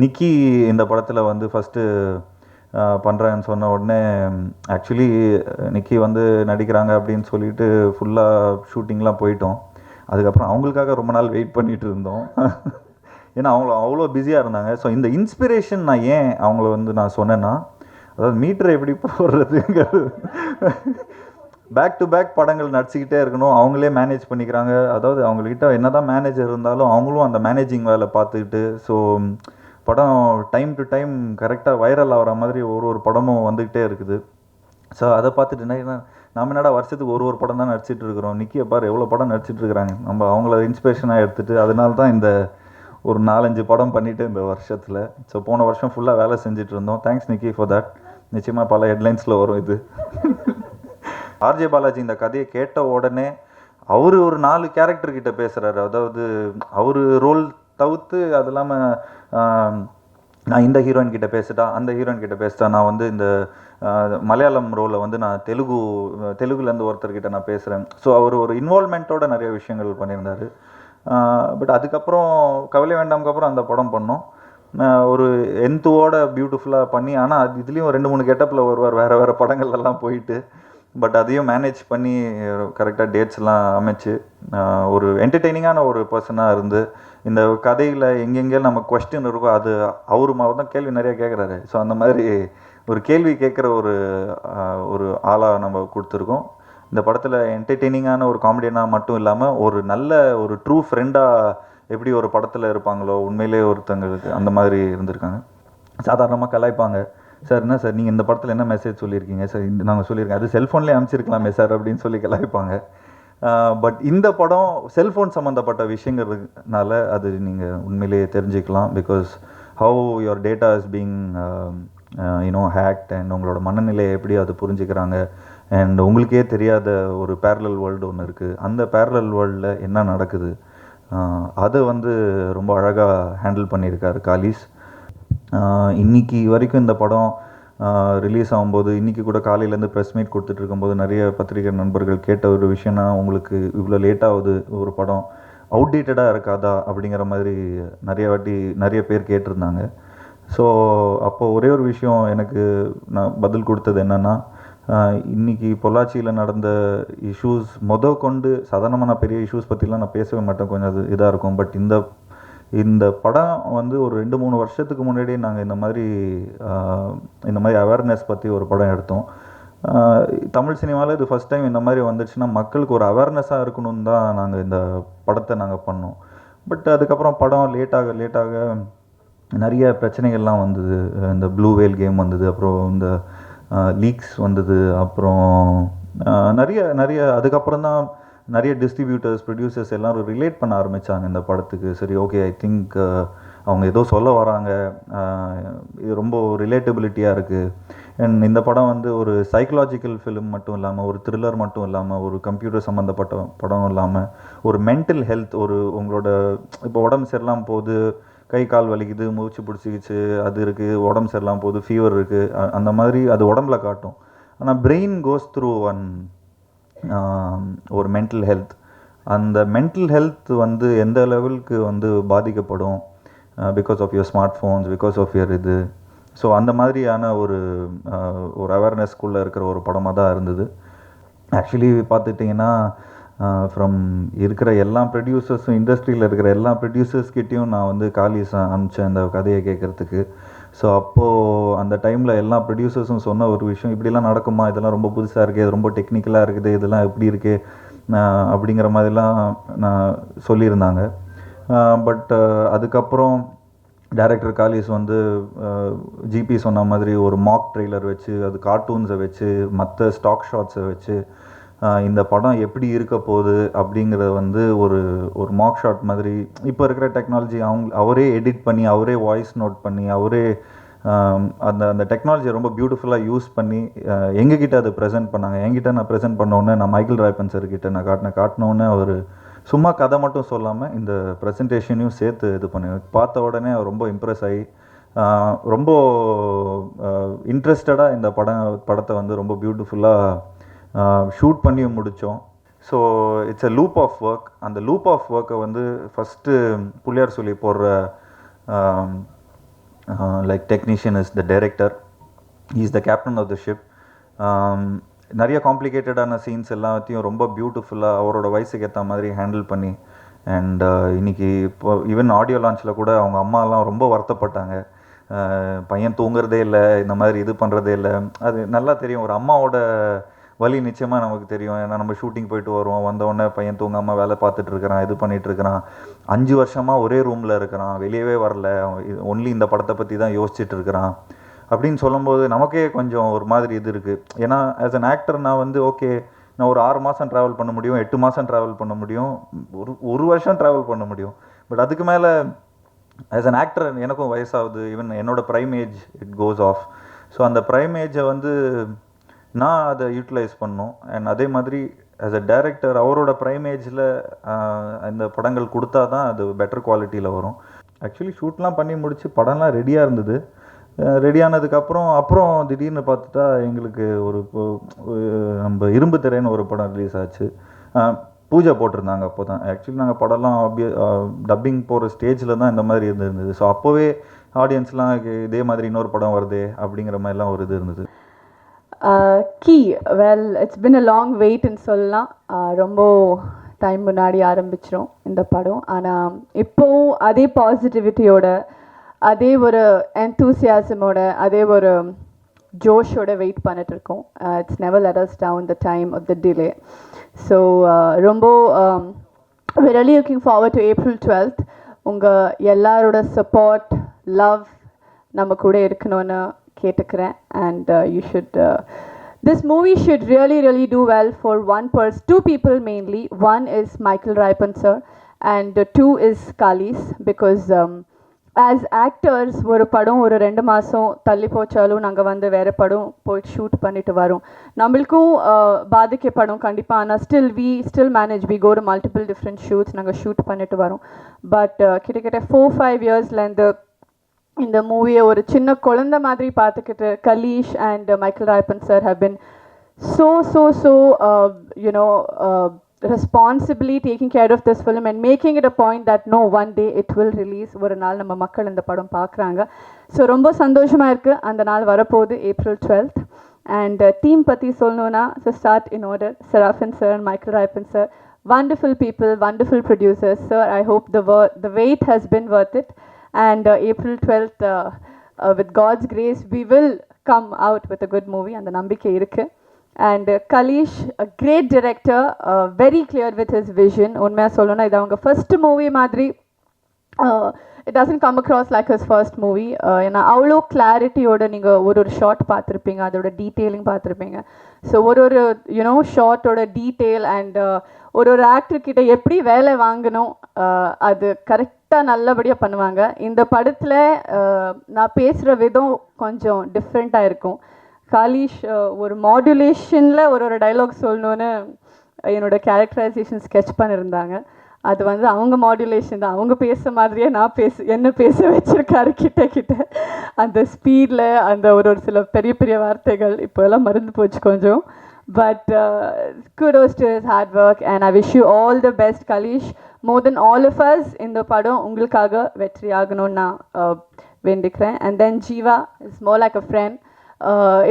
நிக்கி இந்த படத்தில் வந்து ஃபஸ்ட்டு பண்ணுறேன்னு சொன்ன உடனே ஆக்சுவலி நிக்கி வந்து நடிக்கிறாங்க அப்படின்னு சொல்லிட்டு ஃபுல்லாக ஷூட்டிங்லாம் போயிட்டோம். அதுக்கப்புறம் அவங்களுக்காக ரொம்ப நாள் வெயிட் பண்ணிகிட்டு இருந்தோம். ஏன்னா அவ்வளோ பிஸியாக இருந்தாங்க. ஸோ இந்த இன்ஸ்பிரேஷன் நான் ஏன் அவங்கள வந்து நான் சொன்னேன்னா, அதாவது மீட்டரை எப்படி போடுறதுங்கிறது, பேக் டு பேக் படங்கள் நடிச்சுக்கிட்டே இருக்கணும், அவங்களே மேனேஜ் பண்ணிக்கிறாங்க. அதாவது அவங்கக்கிட்ட என்ன தான் மேனேஜர் இருந்தாலும் அவங்களும் அந்த மேனேஜிங் வேலை பார்த்துக்கிட்டு, ஸோ படம் டைம் டு டைம் கரெக்டாக வைரல் ஆகிற மாதிரி ஒரு படமும் வந்துக்கிட்டே இருக்குது. ஸோ அதை பார்த்துட்டு நம்ம என்னடா வருஷத்துக்கு ஒரு படம் தான் நடிச்சிட்டு இருக்கிறோம், நிக்கியை பாரு எவ்வளோ படம் நடிச்சிட்டு இருக்கிறாங்க, நம்ம அவங்கள இன்ஸ்பிரேஷனாக எடுத்துகிட்டு அதனால தான் இந்த ஒரு 4-5 படம் பண்ணிவிட்டு இந்த வருஷத்தில். ஸோ போன வருஷம் ஃபுல்லாக வேலை செஞ்சுட்டு இருந்தோம். Thanks Nikki for that. நிச்சயமாக பல ஹெட்லைன்ஸில் வரும் இது. ஆர்ஜே பாலாஜி இந்த கதையை கேட்ட உடனே அவர் ஒரு 4 கேரக்டர்கிட்ட பேசுகிறாரு. அதாவது அவர் ரோல் தவிர்த்து அது இல்லாமல் நான் இந்த ஹீரோயின் கிட்ட பேசிட்டா, அந்த ஹீரோயின் கிட்ட பேசிட்டா, நான் வந்து இந்த மலையாளம் ரோலில் வந்து நான் தெலுங்குலேருந்து ஒருத்தர்கிட்ட நான் பேசுகிறேன். ஸோ அவர் ஒரு இன்வால்மெண்ட்டோட நிறைய விஷயங்கள் பண்ணியிருந்தார். பட் அதுக்கப்புறம் கவலை வேண்டாம்க்கப்புறம் அந்த படம் பண்ணோம். ஒரு என்த்துவோட பியூட்டிஃபுல்லாக பண்ணி, ஆனால் இதுலேயும் 2-3 கெட்டப்பில் வருவார் வேறு படங்கள்லாம் போயிட்டு. பட் அதையும் மேனேஜ் பண்ணி கரெக்டாக டேட்ஸ்லாம் அமைச்சு ஒரு என்டர்டெய்னிங்கான ஒரு பர்சனாக இருந்து, இந்த கதையில் எங்கெங்கே நம்ம கொஸ்டின் இருக்கோ அது அவர் தான் கேள்வி நிறையா கேட்குறாரு. ஸோ அந்த மாதிரி ஒரு கேள்வி கேட்குற ஒரு ஆளாக நம்ம கொடுத்துருக்கோம். இந்த படத்தில் என்டர்டெய்னிங்கான ஒரு காமெடியனாக மட்டும் இல்லாமல் ஒரு நல்ல ஒரு ட்ரூ ஃப்ரெண்டாக எப்படி ஒரு படத்தில் இருப்பாங்களோ உண்மையிலே ஒருத்தங்களுக்கு அந்த மாதிரி இருந்திருக்காங்க. சாதாரணமாக கலாய்ப்பாங்க, சார் என்ன சார் நீங்கள் இந்த படத்தில் என்ன மெசேஜ் சொல்லியிருக்கீங்க சார், நாங்கள் சொல்லியிருக்கேன் அது செல்ஃபோன்லேயே அனுப்பிச்சிருக்கலாமே சார் அப்படின்னு சொல்லி கலாய்ப்பாங்க. பட் இந்த படம் செல்ஃபோன் சம்மந்தப்பட்ட விஷயங்கிறதுனால அது நீங்கள் உண்மையிலேயே தெரிஞ்சுக்கலாம். Because how your data is being hacked and உங்களோட மனநிலையை எப்படி அது புரிஞ்சுக்கிறாங்க. அண்ட் உங்களுக்கே தெரியாத ஒரு பேரலல் வேர்ல்டு ஒன்று இருக்குது. அந்த பேரலல் வேர்ல்டில் என்ன நடக்குது அதை வந்து ரொம்ப அழகாக ஹேண்டில் பண்ணியிருக்காரு காலிஸ். இன்றைக்கி வரைக்கும் இந்த படம் ரிலீஸ் ஆகும்போது, இன்றைக்கி கூட காலையிலேருந்து ப்ரெஸ் மீட் கொடுத்துட்டு இருக்கும்போது நிறைய பத்திரிகை நண்பர்கள் கேட்ட ஒரு விஷயம்னா, உங்களுக்கு இவ்வளோ லேட்டாகுது ஒரு படம் அவுட்டேட்டடாக இருக்காதா அப்படிங்கிற மாதிரி நிறைய பேர் கேட்டிருந்தாங்க. ஸோ அப்போது ஒரே ஒரு விஷயம் எனக்கு நான் பதில் கொடுத்தது என்னென்னா, இன்றைக்கி பொள்ளாச்சியில் நடந்த இஷ்யூஸ் கொண்டு சாதாரணமான பெரிய இஷ்யூஸ் பற்றிலாம் நான் பேசவே மாட்டேன், கொஞ்சம் அது இதாக இருக்கும். பட் இந்த படம் வந்து ஒரு 2-3 வருஷத்துக்கு முன்னாடியே நாங்கள் இந்த மாதிரி அவேர்னஸ் பற்றி ஒரு படம் எடுத்தோம். தமிழ் சினிமாவில் இது ஃபஸ்ட் டைம் இந்த மாதிரி வந்துடுச்சுன்னா மக்களுக்கு ஒரு அவேர்னஸாக இருக்கணும்னு தான் நாங்கள் இந்த படத்தை நாங்கள் பண்ணோம். பட் அதுக்கப்புறம் படம் லேட்டாக நிறைய பிரச்சனைகள்லாம் வந்தது. இந்த ப்ளூ வேல் கேம் வந்தது, அப்புறம் இந்த லீக்ஸ் வந்தது, அப்புறம் நிறைய அதுக்கப்புறம் தான் நிறைய டிஸ்ட்ரிபியூட்டர்ஸ் ப்ரொடியூசர்ஸ் எல்லோரும் ரிலேட் பண்ண ஆரம்பித்தாங்க இந்த படத்துக்கு. சரி, ஓகே, ஐ திங்க் அவங்க ஏதோ சொல்ல வராங்க, இது ரொம்ப ரிலேட்டபிலிட்டியாக இருக்குது. அண்ட் இந்த படம் வந்து ஒரு சைக்கலாஜிக்கல் ஃபிலிம் மட்டும் இல்லாமல், ஒரு த்ரில்லர் மட்டும் இல்லாமல், ஒரு கம்ப்யூட்டர் சம்மந்தப்பட்ட படம் இல்லாமல், ஒரு மென்டல் ஹெல்த், உங்களோட இப்போ உடம்பு சரியில்லாமல் போகுது, கை கால் வலிக்குது, மூச்சு பிடிச்சிக்கிச்சு, அது இருக்குது, உடம்பு சரியில்லாமல் போகுது, ஃபீவர் இருக்குது, அந்த மாதிரி அது உடம்புல காட்டும். ஆனால் பிரெயின் கோஸ் த்ரூ ஒரு மென்டல் ஹெல்த். அந்த மென்டல் ஹெல்த் வந்து எந்த லெவலுக்கு வந்து பாதிக்கப்படும் because of your smartphones, because of your இது. ஸோ அந்த மாதிரியான ஒரு அவேர்னஸ்குள்ளே இருக்கிற ஒரு படமாக தான் இருந்தது. ஆக்சுவலி பார்த்துட்டிங்கன்னா ஃப்ரம் இருக்கிற எல்லா ப்ரொடியூசர்ஸும், இண்டஸ்ட்ரியில் இருக்கிற எல்லா ப்ரொடியூசர்ஸ்கிட்டையும் நான் வந்து காலிஸ் அனுப்பிச்சேன் அந்த கதையை கேட்குறதுக்கு. ஸோ அப்போது அந்த டைமில் எல்லா ப்ரொடியூசர்ஸும் சொன்ன ஒரு விஷயம், இப்படிலாம் நடக்குமா, இதெல்லாம் ரொம்ப புதுசாக இருக்குது, இது ரொம்ப டெக்னிக்கலாக இருக்குது, இதெல்லாம் எப்படி இருக்குது அப்படிங்கிற மாதிரிலாம் நான் சொல்லியிருந்தாங்க. பட் அதுக்கப்புறம் டைரக்டர் காலிஸ் வந்து ஜிபி சொன்ன மாதிரி ஒரு மாக் ட்ரெய்லர் வச்சு, அது கார்ட்டூன்ஸை வச்சு, மற்ற ஸ்டாக் ஷாட்ஸை வச்சு இந்த படம் எப்படி இருக்க போகுது அப்படிங்கிறத வந்து ஒரு மாக் ஷாட் மாதிரி இப்போ இருக்கிற டெக்னாலஜி அவரே எடிட் பண்ணி, அவரே வாய்ஸ் நோட் பண்ணி, அவரே அந்த டெக்னாலஜியை ரொம்ப பியூட்டிஃபுல்லாக யூஸ் பண்ணி எங்ககிட்ட அதை ப்ரெசென்ட் பண்ணாங்க. என்கிட்ட நான் ப்ரெசென்ட் பண்ணோன்னே, நான் மைக்கேல் ராய்பன் சார்கிட்ட நான் காட்டினோன்னே அவர் சும்மா கதை மட்டும் சொல்லாமல் இந்த ப்ரெசன்டேஷனையும் சேர்த்து இது பண்ணி பார்த்த உடனே அவர் ரொம்ப இம்ப்ரெஸ் ஆகி ரொம்ப இன்ட்ரெஸ்டடாக இந்த படத்தை வந்து ரொம்ப பியூட்டிஃபுல்லாக ஷூட் பண்ணி முடித்தோம். So it's a loop of work. அந்த லூப் ஆஃப் ஒர்க்கை வந்து ஃபஸ்ட்டு புள்ளியார் சொல்லி போடுற like technician is the director, he is the captain of the ship. நிறைய காம்ப்ளிகேட்டடான சீன்ஸ் எல்லாத்தையும் ரொம்ப பியூட்டிஃபுல்லாக அவரோட வயசுக்கு ஏற்ற மாதிரி ஹேண்டில் பண்ணி, அண்ட் இன்றைக்கி இப்போ ஈவன் ஆடியோ லான்ச்சில் கூட அவங்க அம்மாலாம் ரொம்ப வருத்தப்பட்டாங்க, பையன் தூங்குறதே இல்லை, இந்த மாதிரி இது பண்ணுறதே இல்லை. அது நல்லா தெரியும், ஒரு அம்மாவோட வலி நிச்சயமாக நமக்கு தெரியும். ஏன்னா நம்ம ஷூட்டிங் போயிட்டு வருவோம், வந்தோடனே பையன் தூங்காமல் வேலை பார்த்துட்டு இருக்கிறான், இது பண்ணிகிட்டு இருக்கிறான், 5 வருஷமாக ஒரே ரூமில் இருக்கிறான், வெளியவே வரல, ஒன்லி இந்த படத்தை பற்றி தான் யோசிச்சுட்டு இருக்கிறான் அப்படின்னு சொல்லும்போது நமக்கே கொஞ்சம் ஒரு மாதிரி இது இருக்குது. ஏன்னா ஆஸ் அன் ஆக்டர் நான் வந்து ஓகே, நான் ஒரு 6 மாதம் ட்ராவல் பண்ண முடியும், 8 மாதம் ட்ராவல் பண்ண முடியும், ஒரு வருஷம் ட்ராவல் பண்ண முடியும். பட் அதுக்கு மேலே ஆஸ் அன் ஆக்டர் எனக்கும் வயசாகுது, ஈவன் என்னோடய prime age it goes off. So அந்த ப்ரைம் ஏஜை வந்து நான் அதை யூட்டிலைஸ் பண்ணோம். அண்ட் அதே மாதிரி ஆஸ் அ டைரக்டர் அவரோட ப்ரைம் ஏஜில் இந்த படங்கள் கொடுத்தா தான் அது பெட்டர் குவாலிட்டியில் வரும். ஆக்சுவலி ஷூட்லாம் பண்ணி முடித்து படம்லாம் ரெடியாக இருந்தது. அப்புறம் திடீர்னு பார்த்துட்டா எங்களுக்கு நம்ம இரும்பு திரைன்னு ஒரு படம் ரிலீஸ் ஆச்சு. பூஜை போட்டிருந்தாங்க. அப்போ தான் ஆக்சுவலி நாங்கள் படம்லாம் டப்பிங் போகிற ஸ்டேஜில் தான் இந்த மாதிரி இருந்தது. ஸோ அப்போவே ஆடியன்ஸ்லாம் இதே மாதிரி இன்னொரு படம் வருதே அப்படிங்கிற மாதிரிலாம் ஒரு இது இருந்தது. இட்ஸ் பின் அ லாங் வெயிட்னு சொல்லலாம். ரொம்ப டைம் முன்னாடி ஆரம்பிச்சிடும் இந்த படம். ஆனால் இப்போவும் அதே பாசிட்டிவிட்டியோட, அதே ஒரு என்தூசியாசமோட, அதே ஒரு ஜோஷோட வெயிட் பண்ணிட்டு இருக்கோம். It's never let us down the time of the delay. So ரொம்ப we're really looking forward to April 12th. உங்கள் எல்லாரோட சப்போர்ட், லவ் நம்ம கூட இருக்கணும்னு கேட்டுக்கிறேன். And you should this movie should really do well for two people mainly. One is Michael Ripen sir and two is Kalish, because as actors ஒரு படம் ஒரு 2 மாதம் தள்ளி போச்சாலும் நாங்கள் வந்து வேறு படம் போய் ஷூட் பண்ணிட்டு வரோம். நம்மளுக்கும் பாதிக்கப்படும் கண்டிப்பாக. ஆனால் still manage we go to multiple different shoots நாங்கள் ஷூட் பண்ணிட்டு வரோம். பட் கிட்டத்தட்ட 4-5 இயர்ஸ்லேருந்து இந்த மூவியை ஒரு சின்ன குழந்தை மாதிரி பார்த்துக்கிட்டு Kaleesh and Michael Raiban sir have been so responsibly taking care of this film and making it a point that no, one day it will release. ஒரு நாள் நம்ம மக்கள் இந்த படம் பார்க்குறாங்க. ஸோ ரொம்ப சந்தோஷமாக இருக்குது. அந்த நாள் வரப்போகுது April 12th. அண்ட் டீம் பற்றி சொல்லணுன்னா, so start in order: Seraphin sir and Michael Ripen sir, wonderful people, wonderful producers. Sir, I hope the wait has been worth it. And April 12th, with God's grace, we will come out with a good movie. And the நம்பிக்கை இருக்குது. And Kalish, a great director, very clear with his vision. உண்மையாக சொல்லணும்னா இது அவங்க first movie மாதிரி. It doesn't come across like his first movie. ஏன்னா அவ்வளோ கிளாரிட்டியோட நீங்கள் ஒரு ஷார்ட் பார்த்துருப்பீங்க, அதோட டீட்டெயிலிங் பார்த்துருப்பீங்க. ஸோ ஒரு ஷார்ட்டோட டீட்டெயில் அண்ட் ஒரு ஆக்டர்கிட்ட எப்படி வேலை வாங்கணும் அது கரெக்டாக நல்லபடியாக பண்ணுவாங்க. இந்த படத்தில் நான் பேசுகிற விதம் கொஞ்சம் டிஃப்ரெண்ட்டாக இருக்கும். காலிஷ் ஒரு மாடுலேஷனில் ஒரு டைலாக் சொல்லணுன்னு என்னோட கேரக்டரைசேஷன் ஸ்கெட்ச் பண்ணியிருந்தாங்க. அது வந்து அவங்க மாடுலேஷன் தான், அவங்க பேச மாதிரியே நான் என்ன பேச வச்சுருக்காரு கிட்ட அந்த ஸ்பீடில், அந்த ஒரு சில பெரிய வார்த்தைகள் இப்போ எல்லாம் மறந்து போச்சு கொஞ்சம். But kudos to his hard work and I wish you all the best Kalish. More than all of us, இந்த படம் உங்களுக்காக வெற்றி ஆகணும்னு நான் வேண்டிக்கிறேன். And then Jeeva is more like a friend.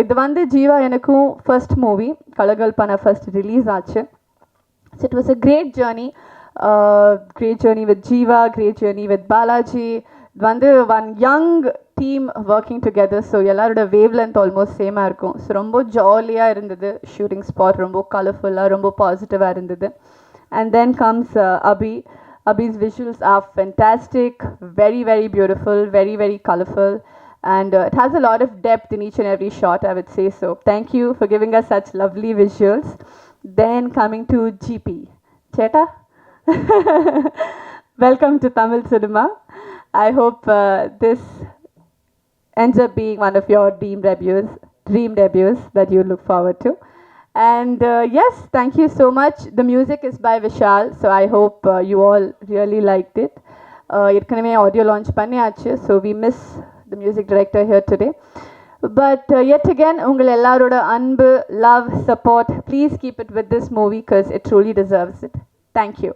இது வந்து ஜீவா எனக்கும் ஃபர்ஸ்ட் மூவி, கலகல் பண்ண ஃபர்ஸ்ட் ரிலீஸ் ஆச்சு. So it was a great journey with Jiiva, great journey with Balaji. இது வந்து one young team working together. So எல்லாரோட வேவ் லென்த் ஆல்மோஸ்ட் சேமாக இருக்கும். ஸோ ரொம்ப ஜாலியாக இருந்தது. ஷூட்டிங் ஸ்பாட் ரொம்ப கலர்ஃபுல்லாக, ரொம்ப பாசிட்டிவாக இருந்தது. And then comes Abhi's visuals are fantastic, very beautiful, very colorful. And it has a lot of depth in each and every shot, I would say so. Thank you for giving us such lovely visuals. Then coming to GP. Cheta? Welcome to Tamil cinema. I hope this ends up being one of your dream debuts that you look forward to. And yes, thank you so much. The music is by Vishal, so I hope you all really liked it. ஏற்கனவே audio launch பண்ணியாச்சு, so we miss the music director here today. But yet again, ungal ellaroda anbu, love, support, please keep it with this movie because it truly deserves it. Thank you.